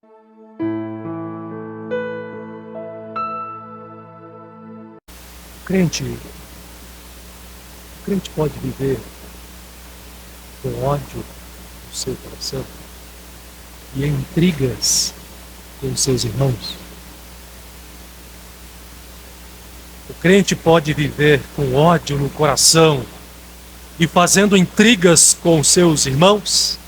O crente pode viver com ódio no seu coração e em intrigas com seus irmãos. O crente pode viver com ódio no coração e fazendo intrigas com seus irmãos.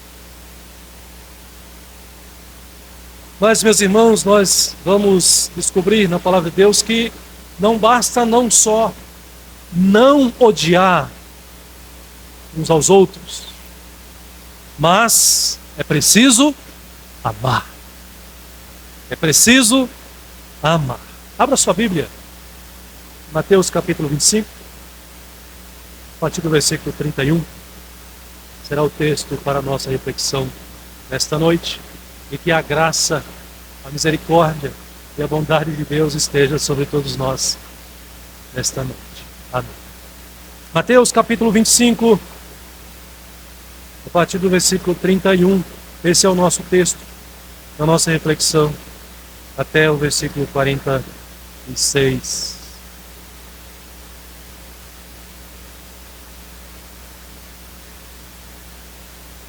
Mas, meus irmãos, nós vamos descobrir na palavra de Deus que não basta não só não odiar uns aos outros, mas é preciso amar. É preciso amar. Abra sua Bíblia, Mateus capítulo 25, a partir do versículo 31. Será o texto para a nossa reflexão nesta noite. E que a graça, a misericórdia e a bondade de Deus esteja sobre todos nós nesta noite. Amém. Mateus capítulo 25, a partir do versículo 31. Esse é o nosso texto, a nossa reflexão, até o versículo 46.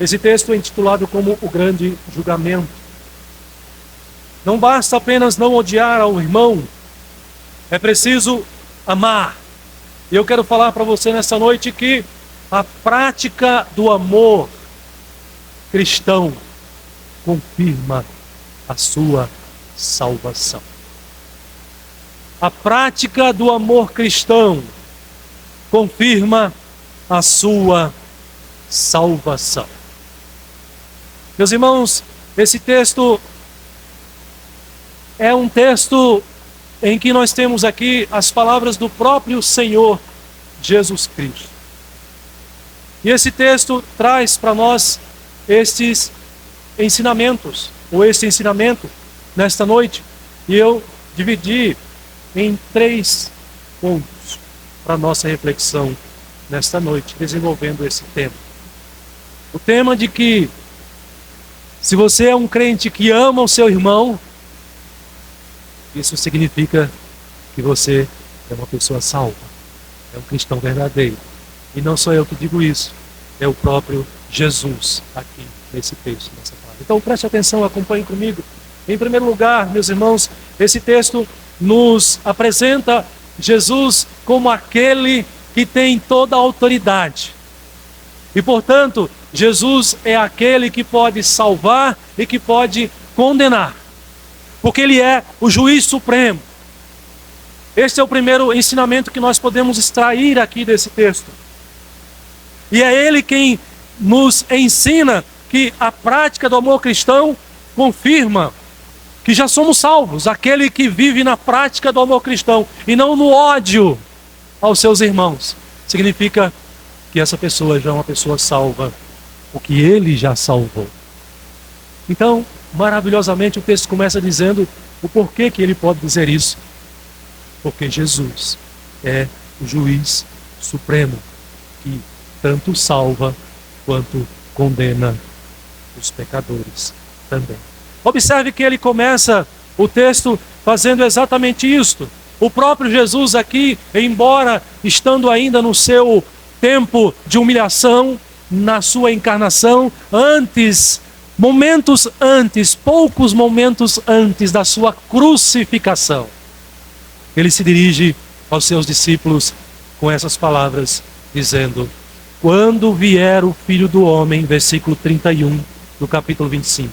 Esse texto é intitulado como o grande julgamento. Não basta apenas não odiar ao irmão, é preciso amar. E eu quero falar para você nessa noite que a prática do amor cristão confirma a sua salvação. A prática do amor cristão confirma a sua salvação. Meus irmãos, esse texto é um texto em que nós temos aqui as palavras do próprio Senhor Jesus Cristo. E esse texto traz para nós estes ensinamentos, ou este ensinamento, nesta noite. E eu dividi em 3 pontos para a nossa reflexão nesta noite, desenvolvendo esse tema. O tema de que, se você é um crente que ama o seu irmão, isso significa que você é uma pessoa salva, é um cristão verdadeiro. E não sou eu que digo isso, é o próprio Jesus aqui nesse texto, nessa palavra. Então preste atenção, acompanhe comigo. Em primeiro lugar, meus irmãos, esse texto nos apresenta Jesus como aquele que tem toda a autoridade. E portanto, Jesus é aquele que pode salvar e que pode condenar, porque Ele é o juiz supremo. Este é o primeiro ensinamento que nós podemos extrair aqui desse texto. E é Ele quem nos ensina que a prática do amor cristão confirma que já somos salvos. Aquele que vive na prática do amor cristão e não no ódio aos seus irmãos, significa que essa pessoa já é uma pessoa salva, porque Ele já salvou. Então, maravilhosamente, o texto começa dizendo o porquê que ele pode dizer isso. Porque Jesus é o juiz supremo que tanto salva quanto condena os pecadores também. Observe que ele começa o texto fazendo exatamente isto. O próprio Jesus aqui, embora estando ainda no seu tempo de humilhação, na sua encarnação, poucos momentos antes da sua crucificação, ele se dirige aos seus discípulos com essas palavras, dizendo: quando vier o Filho do Homem, versículo 31 do capítulo 25.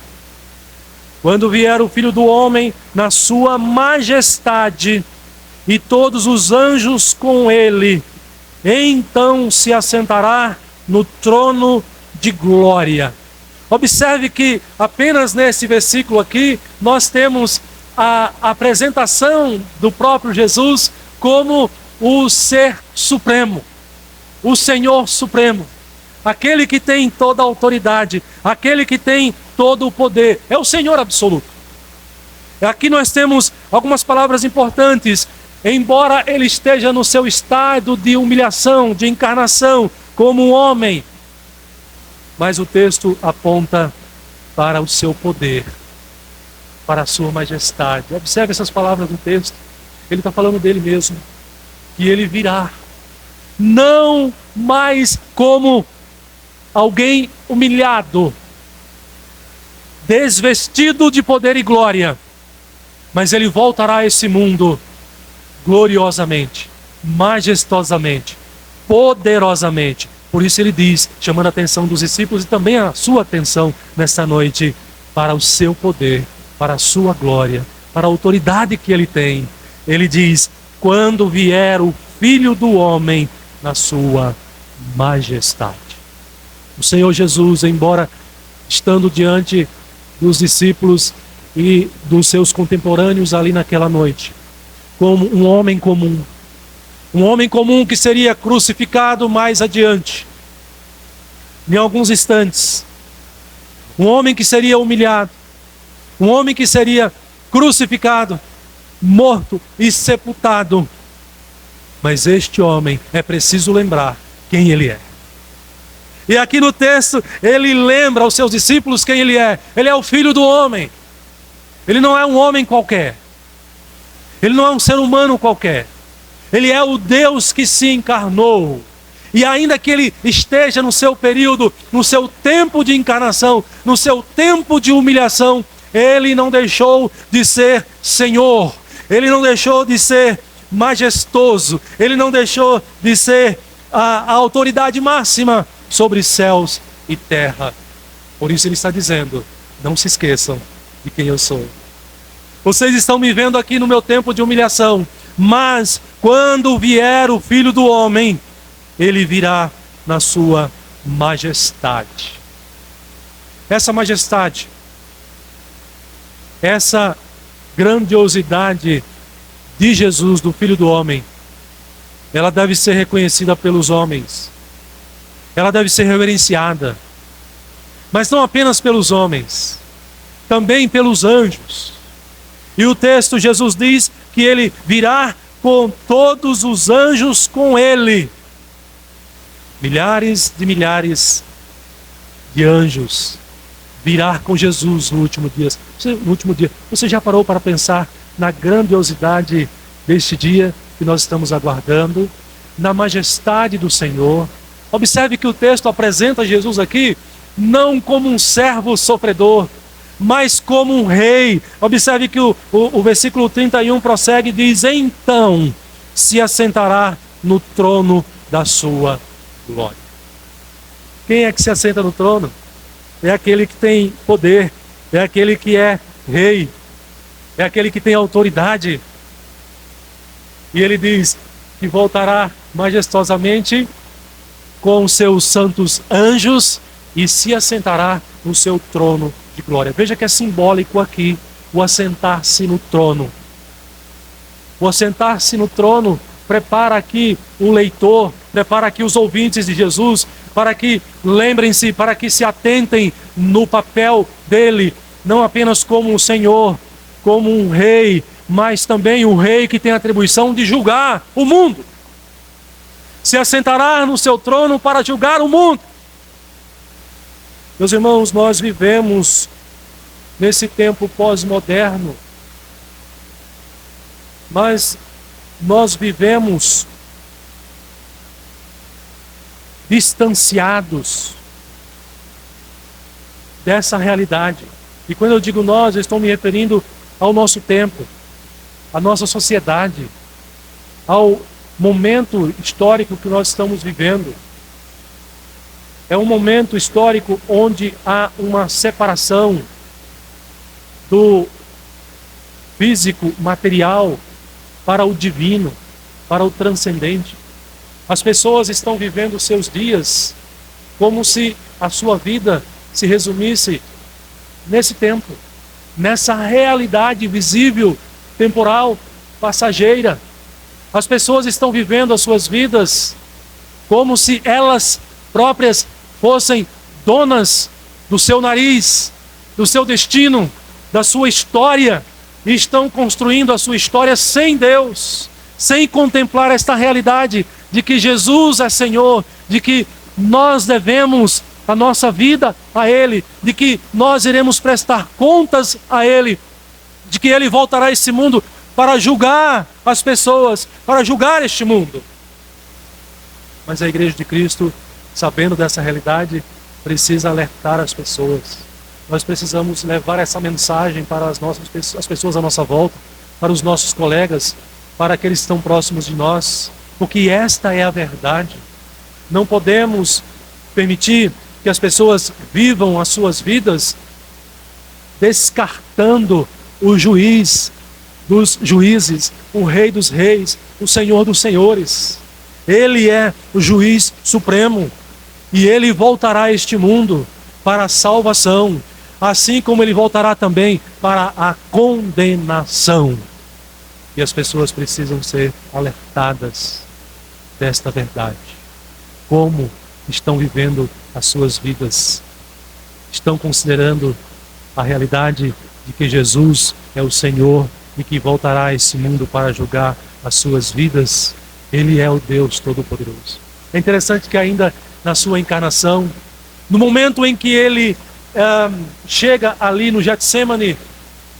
Quando vier o Filho do Homem na sua majestade e todos os anjos com ele, então se assentará no trono de glória. Observe que apenas nesse versículo aqui nós temos a apresentação do próprio Jesus como o ser supremo, o Senhor supremo, aquele que tem toda a autoridade, aquele que tem todo o poder, é o Senhor absoluto. Aqui nós temos algumas palavras importantes. Embora ele esteja no seu estado de humilhação, de encarnação, como um homem, mas o texto aponta para o seu poder. para a sua majestade. Observe essas palavras no texto. Ele está falando dele mesmo, que ele virá, não mais como alguém humilhado, desvestido de poder e glória, mas ele voltará a esse mundo gloriosamente, majestosamente, poderosamente. Por isso ele diz, chamando a atenção dos discípulos e também a sua atenção nesta noite, para o seu poder, para a sua glória, para a autoridade que ele tem. Ele diz, quando vier o Filho do Homem na sua majestade. O Senhor Jesus, embora estando diante dos discípulos e dos seus contemporâneos ali naquela noite, como um homem comum que seria crucificado mais adiante, em alguns instantes, um homem que seria humilhado, um homem que seria crucificado, morto e sepultado. Mas este homem, é preciso lembrar quem ele é. E aqui no texto, ele lembra aos seus discípulos quem ele é. Ele é o Filho do Homem. Ele não é um homem qualquer. Ele não é um ser humano qualquer. Ele é o Deus que se encarnou. E ainda que ele esteja no seu período, no seu tempo de encarnação, no seu tempo de humilhação, ele não deixou de ser Senhor. Ele não deixou de ser majestoso. Ele não deixou de ser a autoridade máxima sobre céus e terra. Por isso ele está dizendo, não se esqueçam de quem eu sou. Vocês estão me vendo aqui no meu tempo de humilhação, mas quando vier o Filho do Homem, ele virá na sua majestade. Essa majestade, essa grandiosidade de Jesus, do Filho do Homem, ela deve ser reconhecida pelos homens. Ela deve ser reverenciada. Mas não apenas pelos homens, também pelos anjos. E o texto, Jesus diz que ele virá com todos os anjos com ele. Milhares de anjos virá com Jesus no último dia. Você já parou para pensar na grandiosidade deste dia que nós estamos aguardando, na majestade do Senhor? Observe que o texto apresenta Jesus aqui não como um servo sofredor, mas como um rei. Observe que o versículo 31 prossegue e diz, então se assentará no trono da sua glória. Quem é que se assenta no trono? É aquele que tem poder, é aquele que é rei, é aquele que tem autoridade. E ele diz que voltará majestosamente com seus santos anjos e se assentará no seu trono de glória. Veja que é simbólico aqui o assentar-se no trono. O assentar-se no trono prepara aqui o leitor, prepara aqui os ouvintes de Jesus, para que lembrem-se, para que se atentem no papel dele, não apenas como um Senhor, como um rei, mas também um rei que tem a atribuição de julgar o mundo. Se assentará no seu trono para julgar o mundo. Meus irmãos, nós vivemos nesse tempo pós-moderno, mas nós vivemos distanciados dessa realidade. E quando eu digo nós, eu estou me referindo ao nosso tempo, à nossa sociedade, ao momento histórico que nós estamos vivendo. É um momento histórico onde há uma separação do físico, material, para o divino, para o transcendente. As pessoas estão vivendo seus dias como se a sua vida se resumisse nesse tempo, nessa realidade visível, temporal, passageira. As pessoas estão vivendo as suas vidas como se elas próprias fossem donas do seu nariz, do seu destino, da sua história, e estão construindo a sua história sem Deus, sem contemplar esta realidade de que Jesus é Senhor, de que nós devemos a nossa vida a Ele, de que nós iremos prestar contas a Ele. de que ele voltará a esse mundo para julgar as pessoas, para julgar este mundo. Mas a Igreja de Cristo, sabendo dessa realidade, precisa alertar as pessoas. Nós precisamos levar essa mensagem para as pessoas à nossa volta, para os nossos colegas, para aqueles que estão próximos de nós, porque esta é a verdade. Não podemos permitir que as pessoas vivam as suas vidas descartando o juiz dos juízes, o Rei dos reis, o Senhor dos senhores. Ele é o juiz supremo e ele voltará a este mundo para a salvação, assim como ele voltará também para a condenação. E as pessoas precisam ser alertadas desta verdade. Como estão vivendo as suas vidas? Estão considerando a realidade de que Jesus é o Senhor e que voltará a esse mundo para julgar as suas vidas? Ele é o Deus Todo-Poderoso. É interessante que ainda na sua encarnação, no momento em que ele chega ali no Getsemane,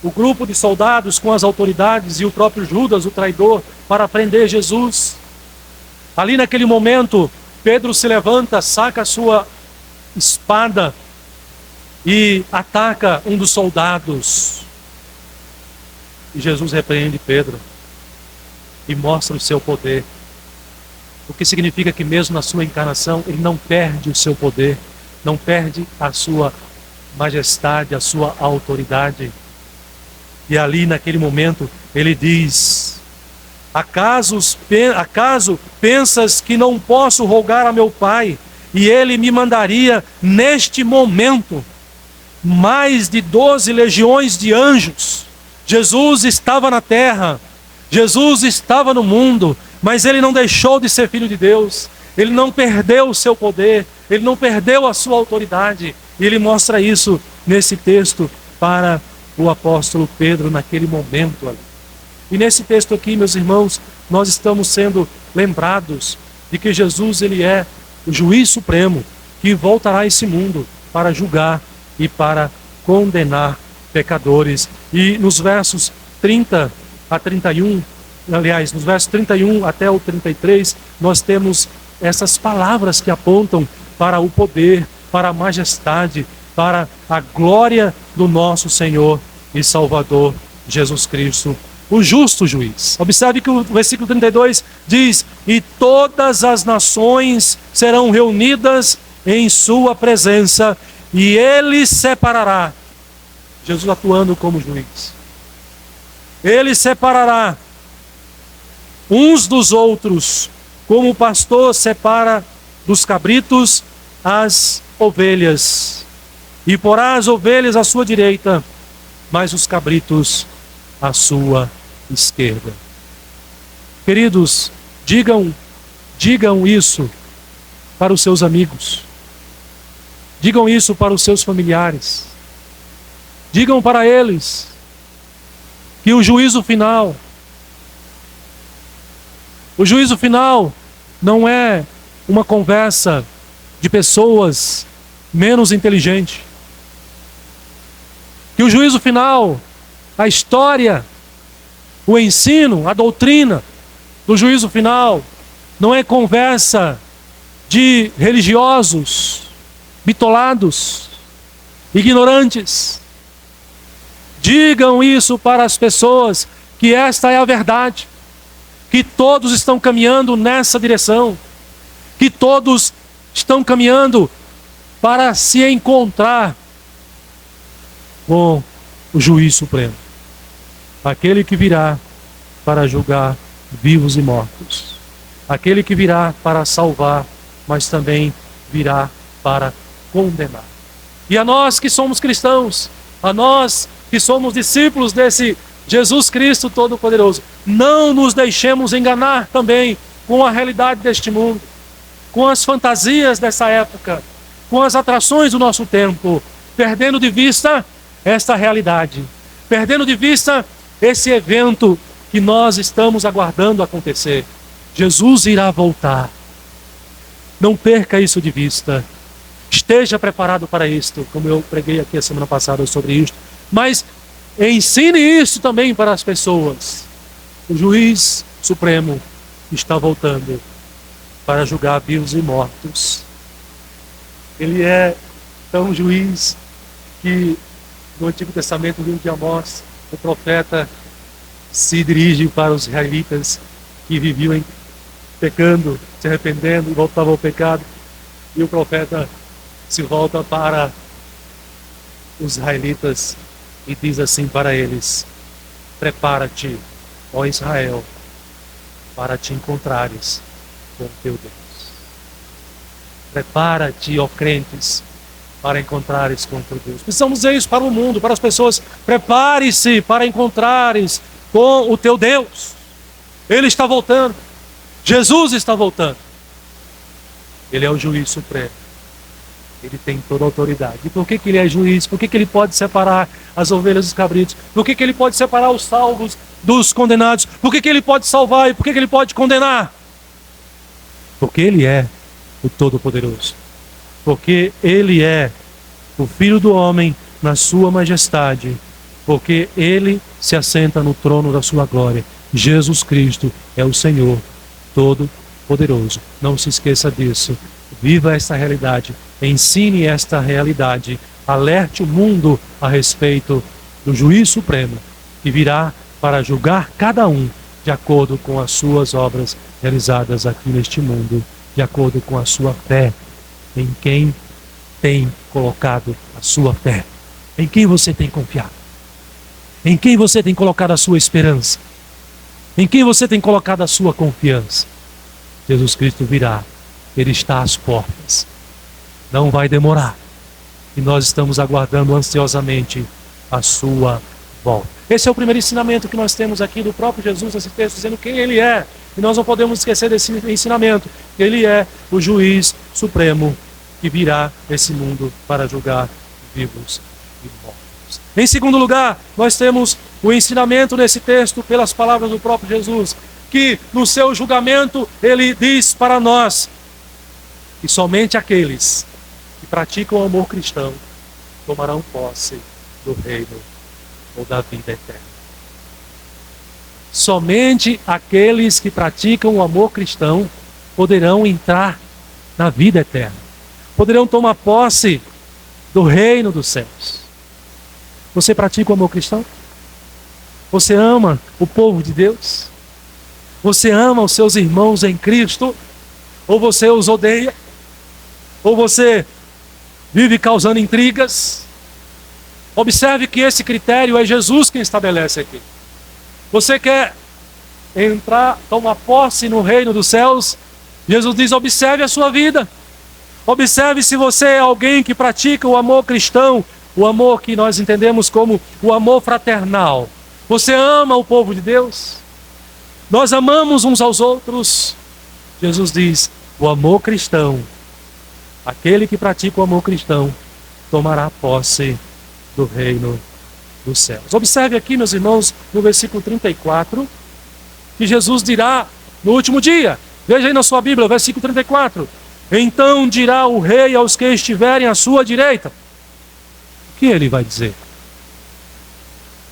o grupo de soldados com as autoridades e o próprio Judas, o traidor, para prender Jesus. Ali naquele momento, Pedro se levanta, saca a sua espada e ataca um dos soldados. E Jesus repreende Pedro e mostra o seu poder. O que significa que mesmo na sua encarnação, ele não perde o seu poder, não perde a sua majestade, a sua autoridade. E ali naquele momento, ele diz: acaso pensas que não posso rogar a meu Pai, e ele me mandaria neste momento mais de 12 legiões de anjos? Jesus estava na terra, Jesus estava no mundo, mas ele não deixou de ser filho de Deus, ele não perdeu o seu poder, ele não perdeu a sua autoridade. E ele mostra isso nesse texto para o apóstolo Pedro naquele momento ali. E nesse texto aqui, meus irmãos, nós estamos sendo lembrados de que Jesus, ele é o juiz supremo que voltará a esse mundo para julgar e para condenar pecadores. E nos versos 30 a 31, aliás, nos versos 31 até o 33, nós temos essas palavras que apontam para o poder, para a majestade, para a glória do nosso Senhor e Salvador Jesus Cristo, o justo juiz. Observe que o versículo 32 diz: e todas as nações serão reunidas em sua presença, e ele separará. Jesus atuando como juiz. Ele separará uns dos outros, como o pastor separa dos cabritos as ovelhas, e porá as ovelhas à sua direita, mas os cabritos à sua esquerda. Queridos, digam isso para os seus amigos, digam isso para os seus familiares, digam para eles que o juízo final não é uma conversa de pessoas menos inteligentes. Que o juízo final, a história, o ensino, a doutrina do juízo final não é conversa de religiosos, bitolados, ignorantes. Digam isso para as pessoas, que esta é a verdade, que todos estão caminhando nessa direção, que todos estão caminhando para se encontrar com o juiz supremo, aquele que virá para julgar vivos e mortos, aquele que virá para salvar, mas também virá para condenar. E a nós que somos cristãos, a nós que somos discípulos desse Jesus Cristo Todo-Poderoso, não nos deixemos enganar também com a realidade deste mundo, com as fantasias dessa época, com as atrações do nosso tempo, perdendo de vista esta realidade, perdendo de vista esse evento que nós estamos aguardando acontecer. Jesus irá voltar. Não perca isso de vista. Esteja preparado para isto, como eu preguei aqui a semana passada sobre isto. Mas ensine isso também para as pessoas. O juiz supremo está voltando para julgar vivos e mortos. Ele é tão juiz que no Antigo Testamento, no livro de Amós, o profeta se dirige para os israelitas que viviam pecando, se arrependendo e voltavam ao pecado. E o profeta se volta para os israelitas e diz assim para eles: prepara-te, ó Israel, para te encontrares com o teu Deus. Prepara-te, ó crentes, para encontrares com o teu Deus. Precisamos dizer isso para o mundo, para as pessoas. Prepare-se para encontrares com o teu Deus. Ele está voltando. Jesus está voltando. Ele é o juiz supremo. Ele tem toda a autoridade. E por que ele é juiz? Por que ele pode separar as ovelhas dos cabritos? Por que ele pode separar os salvos dos condenados? Por que ele pode salvar e por que ele pode condenar? Porque ele é o Todo-Poderoso. Porque ele é o Filho do Homem na sua majestade. Porque ele se assenta no trono da sua glória. Jesus Cristo é o Senhor Todo-Poderoso. Não se esqueça disso. Viva esta realidade. Ensine esta realidade. Alerte o mundo a respeito do juiz supremo que virá para julgar cada um de acordo com as suas obras realizadas aqui neste mundo, de acordo com a sua fé, em quem tem colocado a sua fé, em quem você tem confiado, em quem você tem colocado a sua esperança, em quem você tem colocado a sua confiança. Jesus Cristo virá, ele está às portas, não vai demorar, e nós estamos aguardando ansiosamente a sua volta. Esse é o primeiro ensinamento que nós temos aqui do próprio Jesus nesse texto, dizendo quem ele é. E nós não podemos esquecer desse ensinamento. Ele é o juiz supremo que virá esse mundo para julgar vivos e mortos. Em segundo lugar, nós temos o ensinamento nesse texto pelas palavras do próprio Jesus, que no seu julgamento ele diz para nós que somente aqueles que praticam o amor cristão tomarão posse do reino ou da vida eterna. Somente aqueles que praticam o amor cristão poderão entrar na vida eterna. Poderão tomar posse do reino dos céus. Você pratica o amor cristão? Você ama o povo de Deus? Você ama os seus irmãos em Cristo? Ou você os odeia? Ou você vive causando intrigas? Observe que esse critério é Jesus quem estabelece aqui. Você quer entrar, tomar posse no reino dos céus? Jesus diz: observe a sua vida. Observe se você é alguém que pratica o amor cristão, o amor que nós entendemos como o amor fraternal. Você ama o povo de Deus? Nós amamos uns aos outros? Jesus diz: o amor cristão, aquele que pratica o amor cristão, tomará posse do reino dos céus. Observe aqui, meus irmãos, no versículo 34, que Jesus dirá no último dia. Veja aí na sua Bíblia, versículo 34. Então dirá o rei aos que estiverem à sua direita. O que ele vai dizer?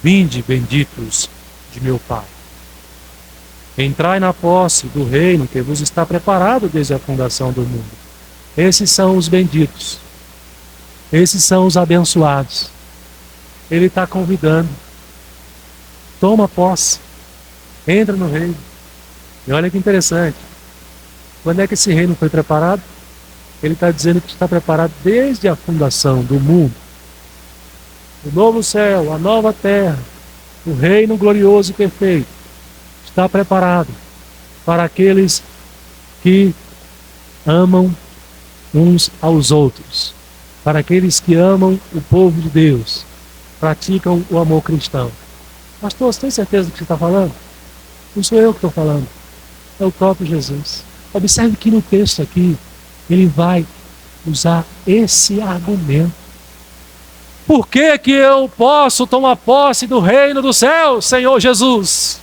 Vinde, benditos de meu Pai. Entrai na posse do reino que vos está preparado desde a fundação do mundo. Esses são os benditos. Esses são os abençoados. Ele está convidando. Toma posse. Entra no reino. E olha que interessante. Quando é que esse reino foi preparado? Ele está dizendo que está preparado desde a fundação do mundo. O novo céu, a nova terra, o reino glorioso e perfeito está preparado para aqueles que amam uns aos outros, para aqueles que amam o povo de Deus, praticam o amor cristão. Pastor, você tem certeza do que você está falando? Não sou eu que estou falando, é o próprio Jesus. Observe que no texto aqui, ele vai usar esse argumento. Por que que eu posso tomar posse do reino do céu, Senhor Jesus,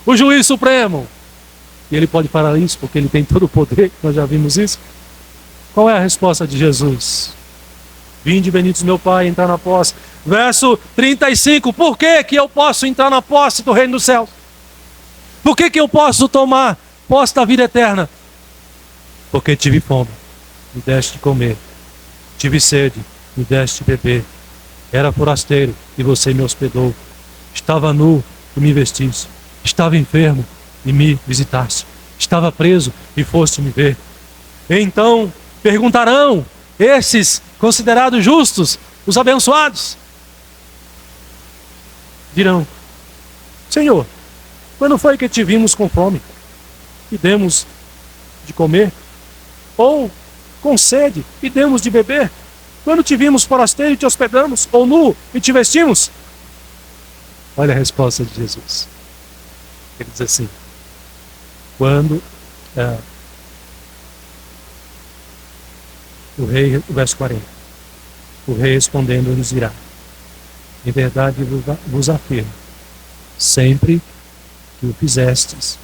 o juiz supremo? E ele pode falar isso porque ele tem todo o poder, nós já vimos isso. Qual é a resposta de Jesus? Vinde, benditos meu Pai, entrar na posse. Verso 35, por que que eu posso entrar na posse do reino dos céus? Por que que eu posso tomar posse da vida eterna? Porque tive fome, me deste de comer. Tive sede, me deste de beber. Era forasteiro e você me hospedou. Estava nu e me vestiste. Estava enfermo e me visitaste. Estava preso e foste me ver. Então perguntarão esses considerados justos, os abençoados. Dirão: Senhor, quando foi que te vimos com fome e demos de comer? Ou com sede e demos de beber? Quando te vimos forasteiro e te hospedamos? Ou nu e te vestimos? Olha a resposta de Jesus. Ele diz assim: o verso 40, o rei respondendo nos dirá: em verdade vos afirmo, sempre que o fizestes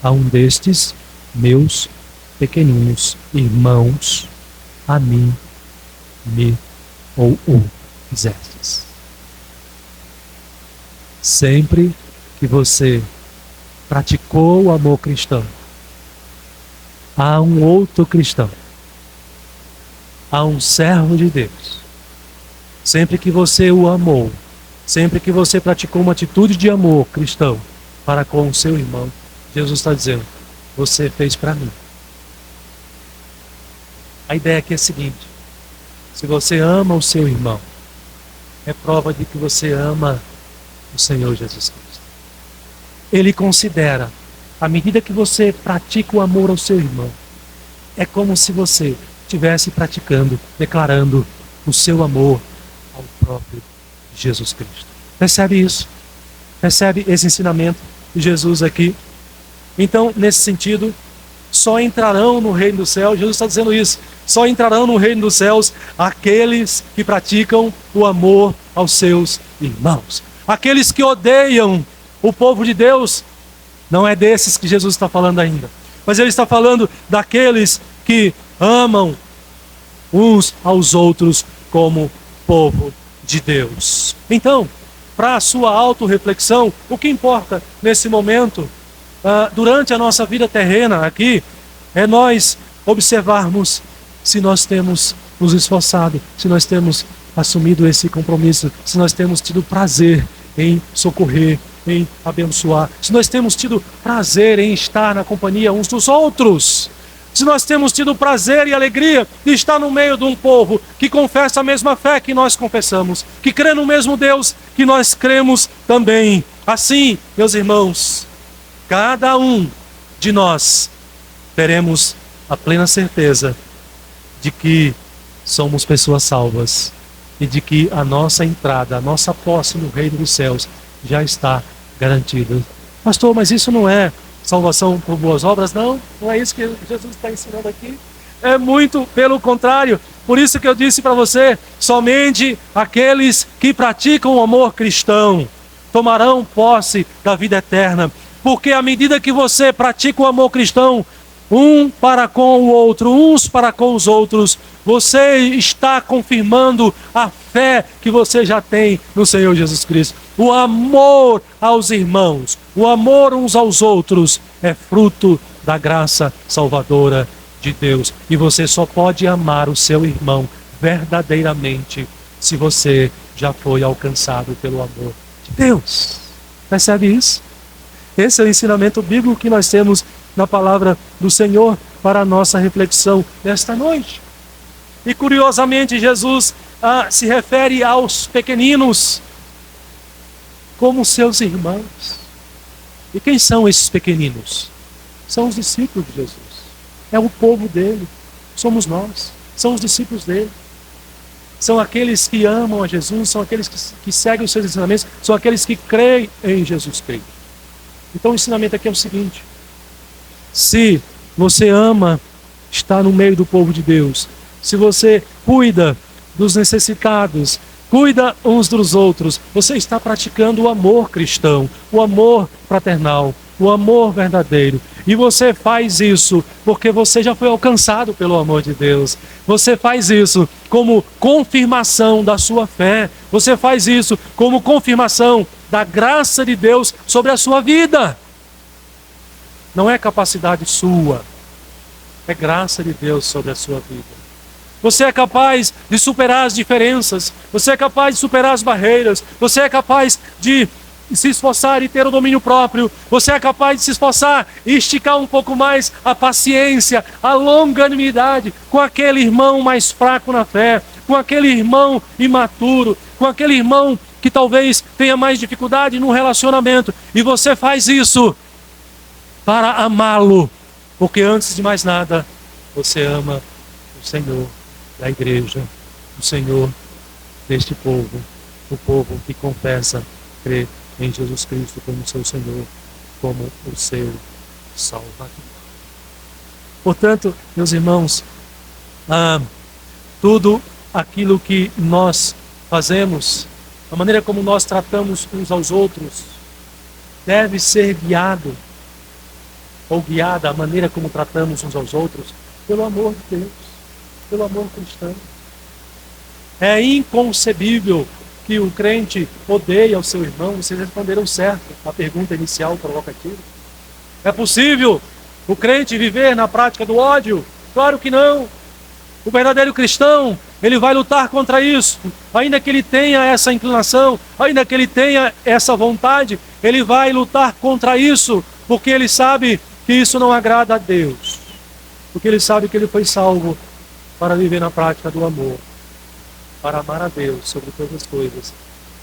a um destes meus pequeninos irmãos, a mim ou o fizestes. Sempre que você praticou o amor cristão a um outro cristão, a um servo de Deus, sempre que você o amou, sempre que você praticou uma atitude de amor cristão para com o seu irmão, Jesus está dizendo: você fez para mim. A ideia aqui é a seguinte: se você ama o seu irmão, é prova de que você ama o Senhor Jesus Cristo. Ele considera, à medida que você pratica o amor ao seu irmão, é como se você estivesse praticando, declarando o seu amor ao próprio Jesus Cristo. Percebe isso? Percebe esse ensinamento de Jesus aqui? Então, nesse sentido, só entrarão no reino dos céus, Jesus está dizendo isso, só entrarão no reino dos céus aqueles que praticam o amor aos seus irmãos. Aqueles que odeiam o povo de Deus, não é desses que Jesus está falando ainda, mas ele está falando daqueles que amam uns aos outros como povo de Deus. Então, para a sua autorreflexão, o que importa nesse momento, durante a nossa vida terrena aqui, é nós observarmos se nós temos nos esforçado, se nós temos assumido esse compromisso, se nós temos tido prazer em socorrer, em abençoar, se nós temos tido prazer em estar na companhia uns dos outros, se nós temos tido prazer e alegria de estar no meio de um povo que confessa a mesma fé que nós confessamos, que crê no mesmo Deus que nós cremos também. Assim, meus irmãos, cada um de nós teremos a plena certeza de que somos pessoas salvas e de que a nossa entrada, a nossa posse no reino dos céus já está garantida. Pastor, mas isso não é salvação por boas obras? Não, não é isso que Jesus está ensinando aqui. É muito pelo contrário. Por isso que eu disse para você, somente aqueles que praticam o amor cristão tomarão posse da vida eterna. Porque à medida que você pratica o amor cristão, um para com o outro, uns para com os outros, você está confirmando a fé que você já tem no Senhor Jesus Cristo. O amor aos irmãos, o amor uns aos outros é fruto da graça salvadora de Deus. E você só pode amar o seu irmão verdadeiramente se você já foi alcançado pelo amor de Deus. Percebe isso? Esse é o ensinamento bíblico que nós temos na palavra do Senhor para a nossa reflexão nesta noite. E curiosamente Jesus se refere aos pequeninos como seus irmãos. E quem são esses pequeninos? São os discípulos de Jesus. É o povo dele. Somos nós. São os discípulos dele. São aqueles que amam a Jesus, são aqueles que seguem os seus ensinamentos, são aqueles que creem em Jesus Cristo. Então o ensinamento aqui é o seguinte: se você ama estar no meio do povo de Deus, se você cuida dos necessitados, cuida uns dos outros, você está praticando o amor cristão, o amor fraternal, o amor verdadeiro. E você faz isso porque você já foi alcançado pelo amor de Deus. Você faz isso como confirmação da sua fé. Você faz isso como confirmação da graça de Deus sobre a sua vida. Não é capacidade sua, é graça de Deus sobre a sua vida. Você é capaz de superar as diferenças, você é capaz de superar as barreiras, você é capaz de se esforçar e ter o domínio próprio, você é capaz de se esforçar e esticar um pouco mais a paciência, a longanimidade com aquele irmão mais fraco na fé, com aquele irmão imaturo, com aquele irmão que talvez tenha mais dificuldade no relacionamento, e você faz isso para amá-lo, porque antes de mais nada, você ama o Senhor da igreja, o Senhor deste povo, o povo que confessa, crê em Jesus Cristo como seu Senhor, como o seu Salvador. Portanto, meus irmãos, tudo aquilo que nós fazemos, a maneira como nós tratamos uns aos outros, deve ser guiado, ou guiada a maneira como tratamos uns aos outros, pelo amor de Deus, pelo amor cristão. É inconcebível que um crente odeie ao seu irmão. Vocês responderam certo a pergunta inicial provocativa. É possível o crente viver na prática do ódio? Claro que não. O verdadeiro cristão, ele vai lutar contra isso. Ainda que ele tenha essa inclinação, ainda que ele tenha essa vontade, ele vai lutar contra isso, porque ele sabe que isso não agrada a Deus. Porque ele sabe que ele foi salvo para viver na prática do amor, para amar a Deus sobre todas as coisas,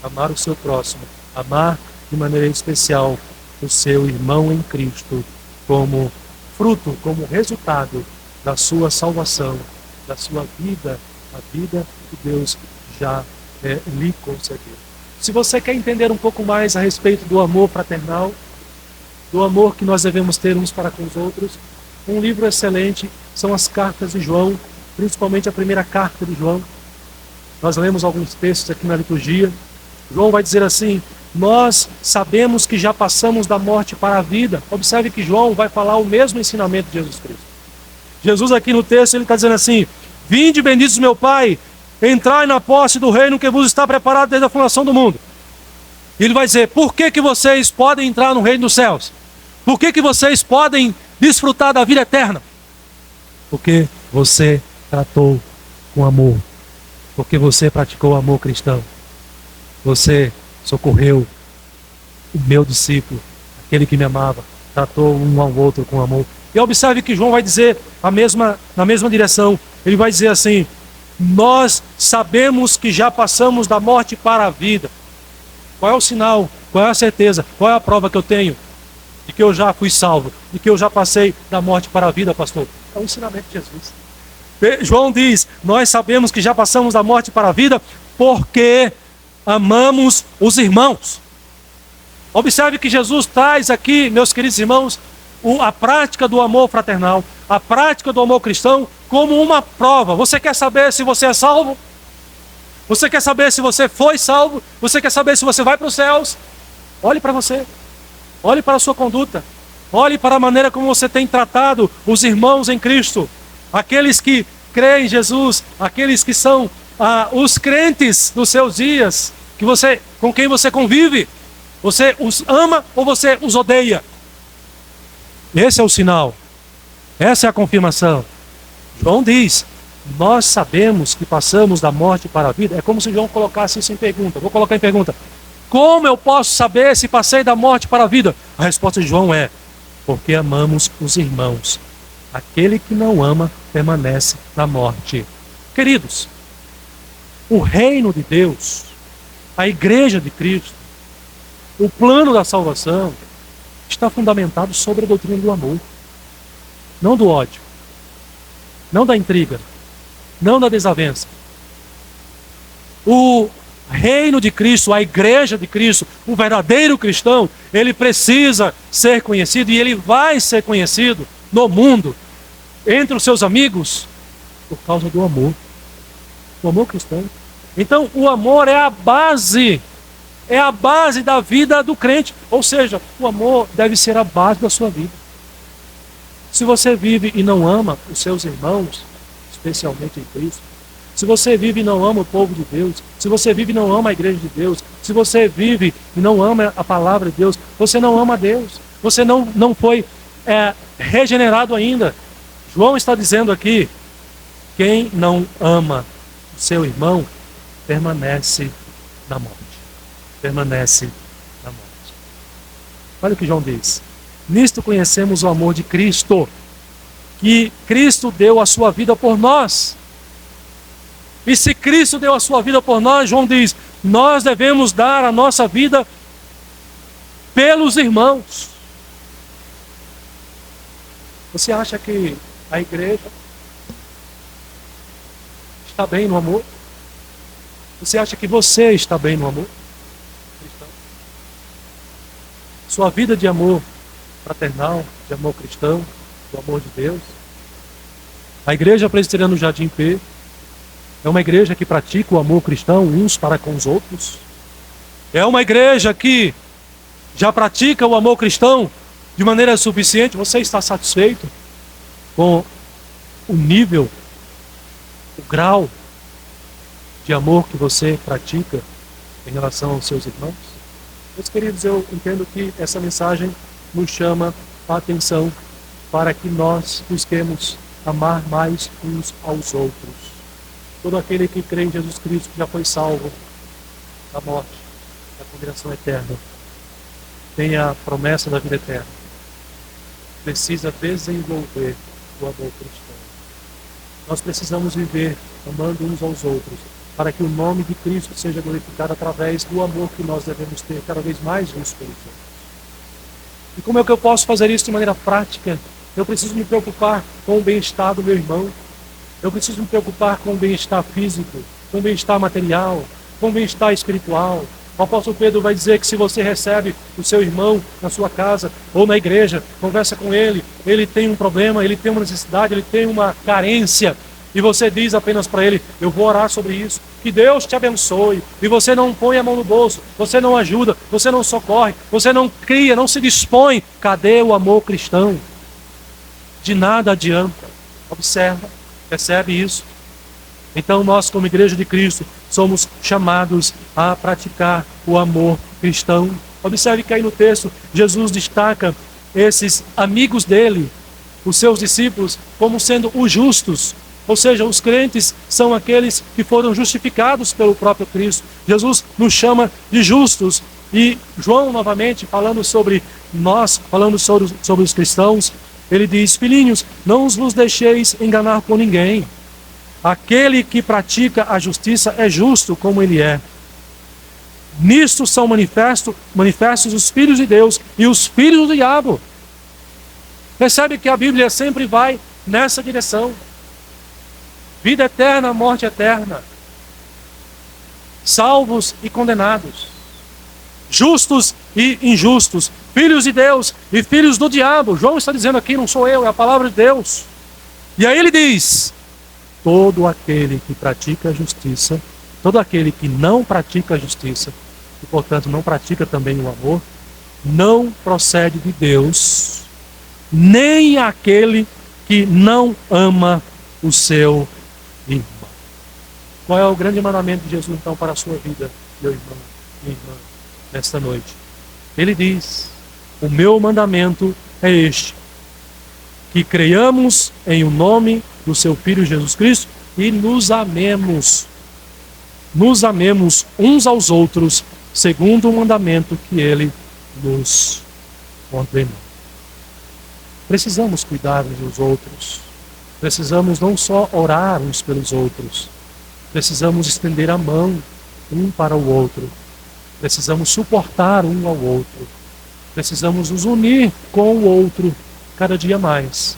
amar o seu próximo, amar de maneira especial o seu irmão em Cristo, como fruto, como resultado da sua salvação, da sua vida, a vida que Deus já lhe concedeu. Se você quer entender um pouco mais a respeito do amor fraternal, do amor que nós devemos ter uns para com os outros, um livro excelente são as cartas de João, principalmente a primeira carta de João. Nós lemos alguns textos aqui na liturgia. João vai dizer assim: nós sabemos que já passamos da morte para a vida. Observe que João vai falar o mesmo ensinamento de Jesus Cristo. Jesus aqui no texto, ele está dizendo assim: vinde, benditos meu Pai, entrai na posse do reino que vos está preparado desde a fundação do mundo. E ele vai dizer: por que que vocês podem entrar no reino dos céus? Por que que vocês podem desfrutar da vida eterna? Porque você tratou com amor. Porque você praticou o amor cristão. Você socorreu o meu discípulo, aquele que me amava, tratou um ao outro com amor. E observe que João vai dizer na mesma direção. Ele vai dizer assim: nós sabemos que já passamos da morte para a vida. Qual é o sinal? Qual é a certeza? Qual é a prova que eu tenho de que eu já fui salvo, de que eu já passei da morte para a vida, pastor? É o ensinamento de Jesus. João diz: nós sabemos que já passamos da morte para a vida porque amamos os irmãos. Observe que Jesus traz aqui, meus queridos irmãos, a prática do amor fraternal, a prática do amor cristão como uma prova. Você quer saber se você é salvo? Você quer saber se você foi salvo? Você quer saber se você vai para os céus? Olhe para você, olhe para a sua conduta, olhe para a maneira como você tem tratado os irmãos em Cristo, aqueles que creem em Jesus, aqueles que são os crentes dos seus dias, com quem você convive. Você os ama ou você os odeia? Esse é o sinal, essa é a confirmação. João diz: nós sabemos que passamos da morte para a vida. É como se João colocasse isso em pergunta. Vou colocar em pergunta: como eu posso saber se passei da morte para a vida? A resposta de João é: porque amamos os irmãos. Aquele que não ama permanece na morte. Queridos, o reino de Deus, a igreja de Cristo, o plano da salvação está fundamentado sobre a doutrina do amor, não do ódio, não da intriga, não da desavença. O reino de Cristo, a igreja de Cristo, o verdadeiro cristão, ele precisa ser conhecido, e ele vai ser conhecido no mundo, entre os seus amigos, por causa do amor, o amor cristão. Então o amor é a base da vida do crente. Ou seja, o amor deve ser a base da sua vida. Se você vive e não ama os seus irmãos, especialmente em Cristo, se você vive e não ama o povo de Deus, se você vive e não ama a igreja de Deus, se você vive e não ama a palavra de Deus, você não ama Deus, você não foi regenerado ainda. João está dizendo aqui, quem não ama o seu irmão, permanece na morte. Permanece na morte. Olha o que João diz. Nisto conhecemos o amor de Cristo, que Cristo deu a sua vida por nós. E se Cristo deu a sua vida por nós, João diz, nós devemos dar a nossa vida pelos irmãos. Você acha que a igreja está bem no amor? Você acha que você está bem no amor cristão? Sua vida de amor fraternal, de amor cristão, do amor de Deus? A Igreja Presbiteriana do Jardim P é uma igreja que pratica o amor cristão uns para com os outros? É uma igreja que já pratica o amor cristão de maneira suficiente? Você está satisfeito com o nível, o grau de amor que você pratica em relação aos seus irmãos? Meus queridos, eu entendo que essa mensagem nos chama a atenção para que nós busquemos amar mais uns aos outros. Todo aquele que crê em Jesus Cristo já foi salvo da morte, da condenação eterna, tem a promessa da vida eterna. Precisa desenvolver o amor cristão. Nós precisamos viver amando uns aos outros, para que o nome de Cristo seja glorificado através do amor que nós devemos ter cada vez mais uns pelos outros. E como é que eu posso fazer isso de maneira prática? Eu preciso me preocupar com o bem-estar do meu irmão. Eu preciso me preocupar com o bem-estar físico, com o bem-estar material, com o bem-estar espiritual. O apóstolo Pedro vai dizer que se você recebe o seu irmão na sua casa ou na igreja, conversa com ele, ele tem um problema, ele tem uma necessidade, ele tem uma carência, e você diz apenas para ele, eu vou orar sobre isso, que Deus te abençoe, e você não põe a mão no bolso, você não ajuda, você não socorre, você não cria, não se dispõe, cadê o amor cristão? De nada adianta. Observa, percebe isso? Então nós, como Igreja de Cristo, somos chamados a praticar o amor cristão. Observe que aí no texto, Jesus destaca esses amigos dele, os seus discípulos, como sendo os justos. Ou seja, os crentes são aqueles que foram justificados pelo próprio Cristo. Jesus nos chama de justos. E João, novamente, falando sobre nós, falando sobre os cristãos, ele diz, filhinhos, não vos deixeis enganar por ninguém. Aquele que pratica a justiça é justo como ele é. Nisto são manifestos os filhos de Deus e os filhos do diabo. Percebe que a Bíblia sempre vai nessa direção. Vida eterna, morte eterna. Salvos e condenados. Justos e injustos. Filhos de Deus e filhos do diabo. João está dizendo aqui, não sou eu, é a palavra de Deus. E aí ele diz, todo aquele que pratica a justiça, todo aquele que não pratica a justiça, e portanto não pratica também o amor, não procede de Deus, nem aquele que não ama o seu irmão. Qual é o grande mandamento de Jesus então para a sua vida, meu irmão, minha irmã, nesta noite? Ele diz, o meu mandamento é este, que creiamos em o nome do seu Filho Jesus Cristo e nos amemos uns aos outros, segundo o mandamento que ele nos ordenou. Precisamos cuidar uns dos outros, precisamos não só orar uns pelos outros, precisamos estender a mão um para o outro, precisamos suportar um ao outro, precisamos nos unir com o outro cada dia mais,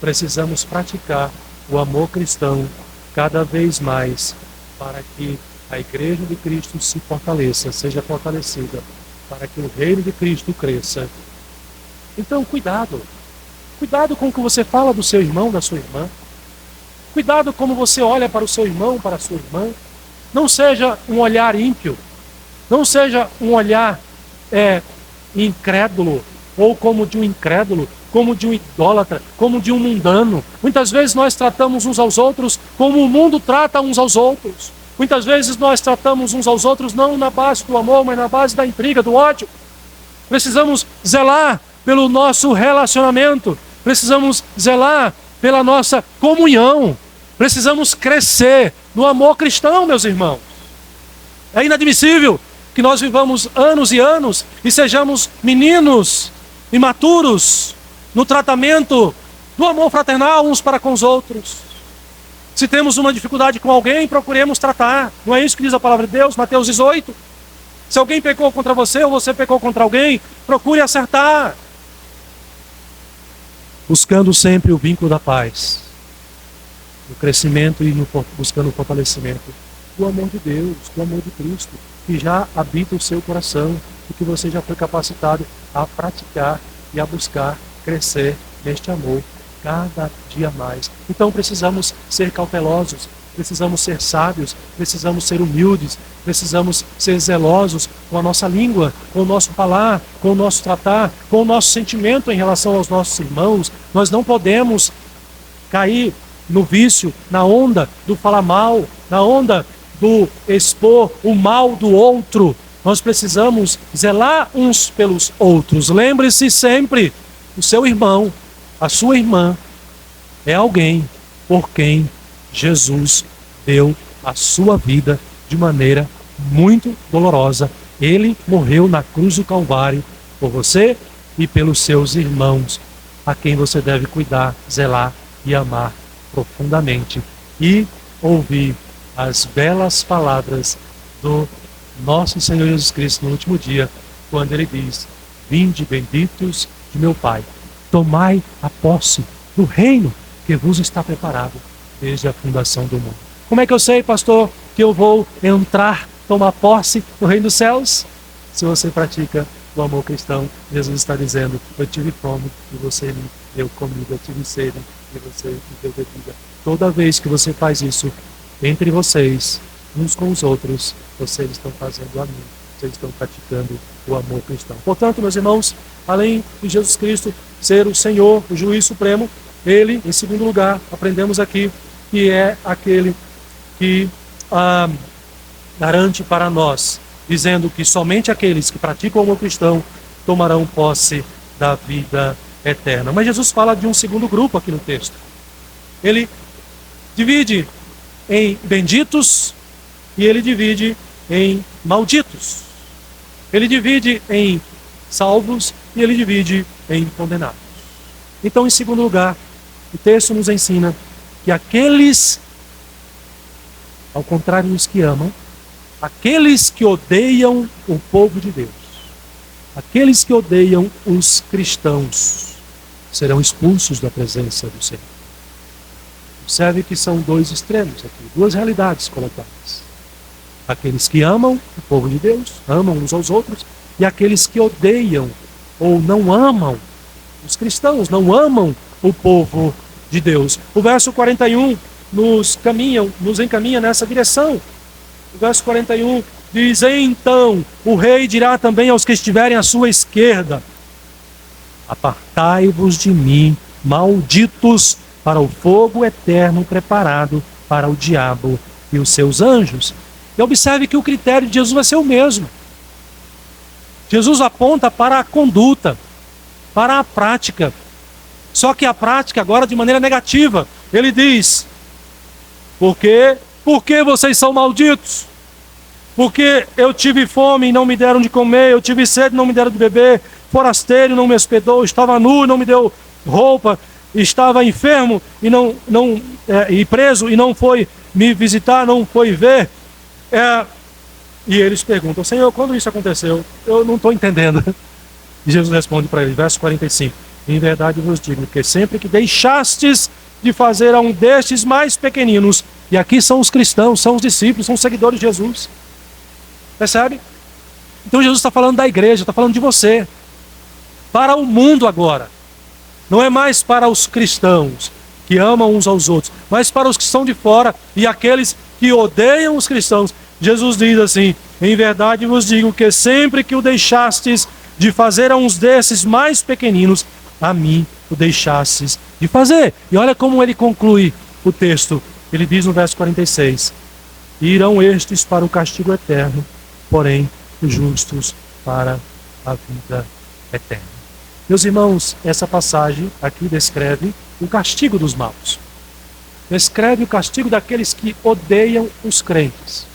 precisamos praticar o amor cristão cada vez mais para que a Igreja de Cristo se fortaleça, seja fortalecida, para que o reino de Cristo cresça. Então, cuidado. Cuidado com o que você fala do seu irmão, da sua irmã. Cuidado como você olha para o seu irmão, para a sua irmã. Não seja um olhar ímpio. Não seja um olhar incrédulo. ou como de um incrédulo, como de um idólatra, como de um mundano. Muitas vezes nós tratamos uns aos outros como o mundo trata uns aos outros. Muitas vezes nós tratamos uns aos outros não na base do amor, mas na base da intriga, do ódio. Precisamos zelar pelo nosso relacionamento. Precisamos zelar pela nossa comunhão. Precisamos crescer no amor cristão, meus irmãos. É inadmissível que nós vivamos anos e anos e sejamos meninos imaturos no tratamento do amor fraternal uns para com os outros. Se temos uma dificuldade com alguém, procuremos tratar. Não é isso que diz a palavra de Deus, Mateus 18? Se alguém pecou contra você ou você pecou contra alguém, procure acertar. Buscando sempre o vínculo da paz, no crescimento e buscando o fortalecimento do amor de Deus, do amor de Cristo, que já habita o seu coração e que você já foi capacitado a praticar e a buscar crescer neste amor cada dia mais. Então precisamos ser cautelosos, precisamos ser sábios, precisamos ser humildes, precisamos ser zelosos com a nossa língua, com o nosso falar, com o nosso tratar, com o nosso sentimento em relação aos nossos irmãos. Nós não podemos cair no vício, na onda do falar mal, na onda do expor o mal do outro. Nós precisamos zelar uns pelos outros. Lembre-se sempre, o seu irmão, a sua irmã, é alguém por quem Jesus deu a sua vida de maneira muito dolorosa. Ele morreu na cruz do Calvário por você e pelos seus irmãos, a quem você deve cuidar, zelar e amar profundamente e ouvir as belas palavras do nosso Senhor Jesus Cristo no último dia, quando ele diz: vinde benditos de meu Pai, tomai a posse do reino que vos está preparado desde a fundação do mundo. Como é que eu sei, pastor, que eu vou entrar, tomar posse do reino dos céus? Se você pratica o amor cristão, Jesus está dizendo: eu tive fome e você me deu comida, eu tive sede e você me deu bebida. Toda vez que você faz isso entre vocês, uns com os outros, vocês estão fazendo a mim, vocês estão praticando o amor cristão. Portanto, meus irmãos, além de Jesus Cristo ser o Senhor, o juiz supremo, ele, em segundo lugar, aprendemos aqui que é aquele que garante para nós, dizendo que somente aqueles que praticam o amor cristão tomarão posse da vida eterna. Mas Jesus fala de um segundo grupo aqui no texto. Ele divide em benditos e ele divide em malditos. Ele divide em salvos e ele divide em condenados. Então, em segundo lugar, o texto nos ensina que aqueles, ao contrário dos que amam, aqueles que odeiam o povo de Deus, aqueles que odeiam os cristãos, serão expulsos da presença do Senhor. Observe que são dois extremos aqui, duas realidades colocadas. Aqueles que amam o povo de Deus, amam uns aos outros, e aqueles que odeiam ou não amam os cristãos, não amam o povo de Deus. O verso 41 nos encaminha nessa direção. O verso 41 diz: então o rei dirá também aos que estiverem à sua esquerda: apartai-vos de mim, malditos, para o fogo eterno preparado para o diabo e os seus anjos. E observe que o critério de Jesus vai ser o mesmo. Jesus aponta para a conduta, para a prática. Só que a prática agora de maneira negativa. Ele diz: por que vocês são malditos? Porque eu tive fome e não me deram de comer, eu tive sede e não me deram de beber, forasteiro e não me hospedou, estava nu e não me deu roupa, estava enfermo e preso e não foi me visitar, não foi ver. E eles perguntam: Senhor, quando isso aconteceu? Eu não estou entendendo. E Jesus responde para ele, verso 45: em verdade vos digo que sempre que deixastes de fazer a um destes mais pequeninos, e aqui são os cristãos, são os discípulos, são os seguidores de Jesus. Percebe? Então Jesus está falando da igreja, está falando de você. Para o mundo agora. Não é mais para os cristãos que amam uns aos outros, mas para os que são de fora e aqueles que odeiam os cristãos. Jesus diz assim: em verdade vos digo que sempre que o deixastes de fazer a uns desses mais pequeninos, a mim o deixastes de fazer. E olha como ele conclui o texto. Ele diz no verso 46, irão estes para o castigo eterno, porém os justos para a vida eterna. Meus irmãos, essa passagem aqui descreve o castigo dos maus. Descreve o castigo daqueles que odeiam os crentes.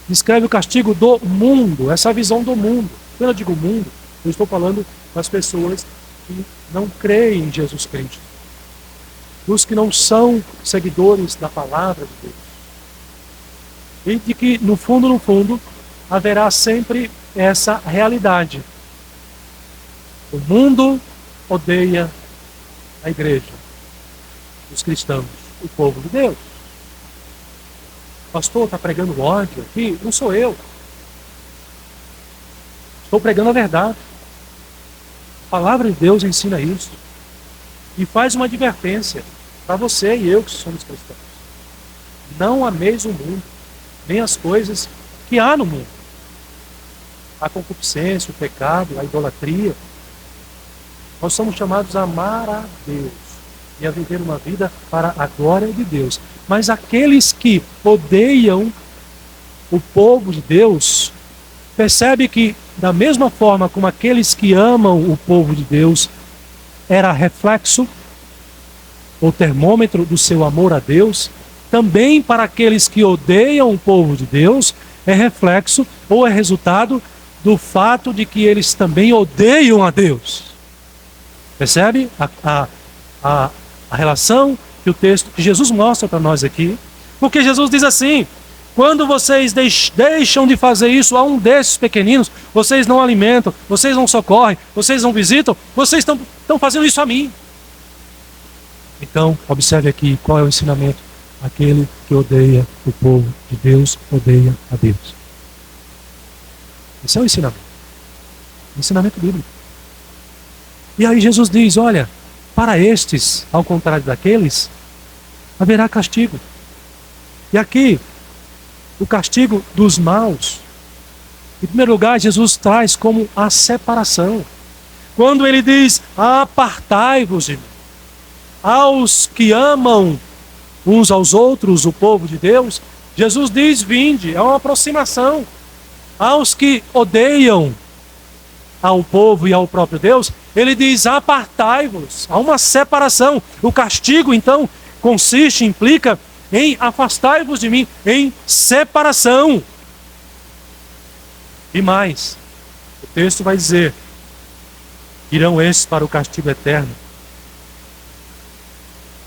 Descreve o castigo do mundo, essa visão do mundo. Quando eu digo mundo, eu estou falando das pessoas que não creem em Jesus Cristo. Dos que não são seguidores da palavra de Deus. E de que, no fundo, haverá sempre essa realidade. O mundo odeia a igreja, os cristãos, o povo de Deus. O pastor está pregando ódio aqui? Não sou eu. Estou pregando a verdade. A palavra de Deus ensina isso. E faz uma advertência para você e eu que somos cristãos. Não ameis o mundo, nem as coisas que há no mundo. A concupiscência, o pecado, a idolatria. Nós somos chamados a amar a Deus e a viver uma vida para a glória de Deus. Mas aqueles que odeiam o povo de Deus, percebe que da mesma forma como aqueles que amam o povo de Deus era reflexo ou termômetro do seu amor a Deus, também para aqueles que odeiam o povo de Deus é reflexo ou é resultado do fato de que eles também odeiam a Deus. Percebe a relação que o texto que Jesus mostra para nós aqui? Porque Jesus diz assim: quando vocês deixam de fazer isso a um desses pequeninos, vocês não alimentam, vocês não socorrem, vocês não visitam, vocês estão fazendo isso a mim. Então, observe aqui qual é o ensinamento. Aquele que odeia o povo de Deus, odeia a Deus. Esse é o ensinamento. O ensinamento bíblico. E aí Jesus diz, olha, para estes, ao contrário daqueles, haverá castigo. E aqui, o castigo dos maus. Em primeiro lugar, Jesus traz como a separação. Quando ele diz, apartai-vos de mim, aos que amam uns aos outros, o povo de Deus, Jesus diz, vinde, é uma aproximação. Aos que odeiam ao povo e ao próprio Deus, ele diz, apartai-vos, há uma separação. O castigo, então, implica em afastai-vos de mim, em separação. E mais, o texto vai dizer, irão estes para o castigo eterno.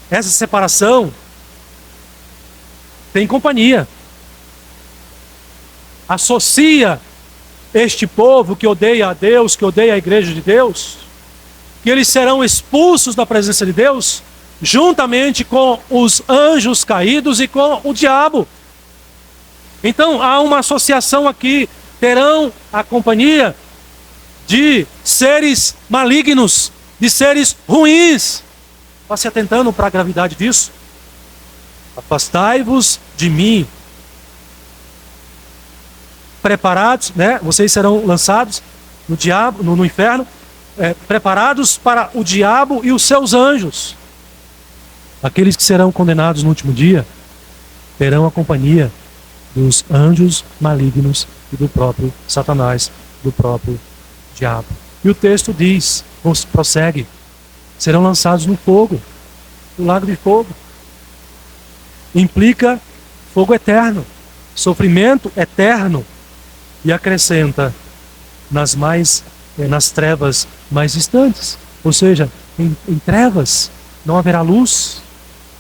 Essa separação tem companhia. Associa este povo que odeia a Deus, que odeia a igreja de Deus, que eles serão expulsos da presença de Deus, juntamente com os anjos caídos e com o diabo. Então há uma associação aqui, terão a companhia de seres malignos, de seres ruins. Está se atentando para a gravidade disso? Afastai-vos de mim. Preparados, né? Vocês serão lançados no diabo, no inferno, preparados para o diabo e os seus anjos. Aqueles que serão condenados no último dia terão a companhia dos anjos malignos e do próprio Satanás, do próprio diabo. E o texto diz, prossegue, serão lançados no fogo, no lago de fogo. Implica fogo eterno, sofrimento eterno, e acrescenta nas trevas mais distantes. Ou seja, em trevas não haverá luz,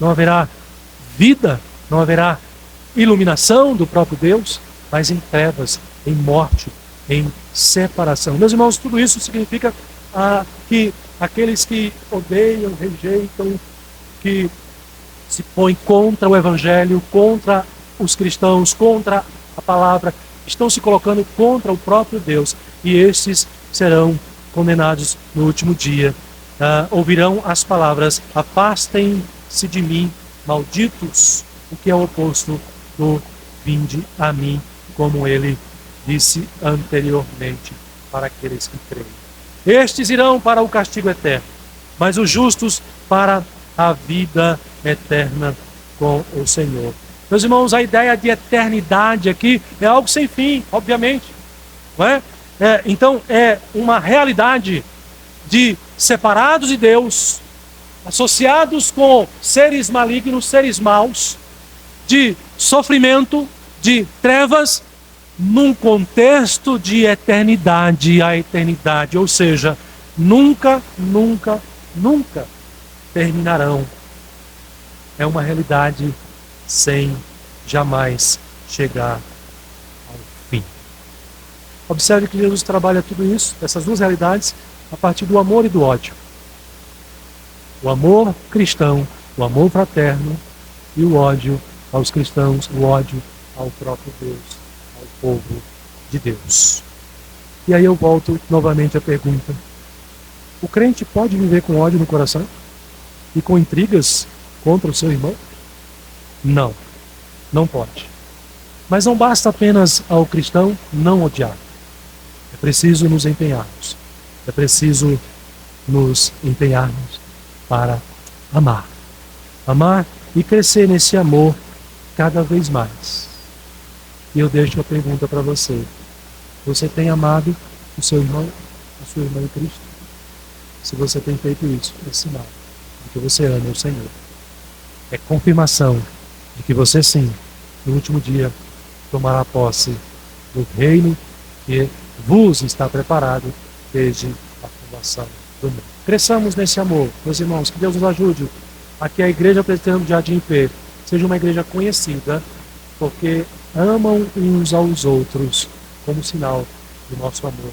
não haverá vida, não haverá iluminação do próprio Deus, mas em trevas, em morte, em separação. Meus irmãos, tudo isso significa que aqueles que odeiam, rejeitam, que se põem contra o Evangelho, contra os cristãos, contra a palavra, estão se colocando contra o próprio Deus, e estes serão condenados no último dia. Ouvirão as palavras, afastem-se de mim, malditos, o que é o oposto do vinde a mim, como ele disse anteriormente. para aqueles que creem. Estes irão para o castigo eterno, mas os justos para a vida eterna com o Senhor. Meus irmãos, a ideia de eternidade aqui é algo sem fim, obviamente. Não é? Então, é uma realidade de separados de Deus, associados com seres malignos, seres maus, de sofrimento, de trevas, num contexto de eternidade a eternidade, ou seja, nunca, nunca, nunca terminarão. É uma realidade sem jamais chegar ao fim. Observe que Jesus trabalha tudo isso, essas duas realidades, a partir do amor e do ódio. O amor cristão, o amor fraterno e o ódio aos cristãos, o ódio ao próprio Deus, ao povo de Deus. E aí eu volto novamente à pergunta: o crente pode viver com ódio no coração? E com intrigas contra o seu irmão? Não, não pode. Mas não basta apenas ao cristão não odiar. É preciso nos empenharmos. É preciso nos empenharmos para amar. Amar e crescer nesse amor cada vez mais. E eu deixo a pergunta para você: você tem amado o seu irmão, a sua irmã em Cristo? Se você tem feito isso, é sinal de que você ama o Senhor. É confirmação de que você sim, no último dia, tomará posse do reino que vos está preparado desde a fundação do mundo. Cresçamos nesse amor, meus irmãos, que Deus nos ajude a que a Igreja Presbiteriana do Jardim P seja uma igreja conhecida, porque amam uns aos outros como sinal do nosso amor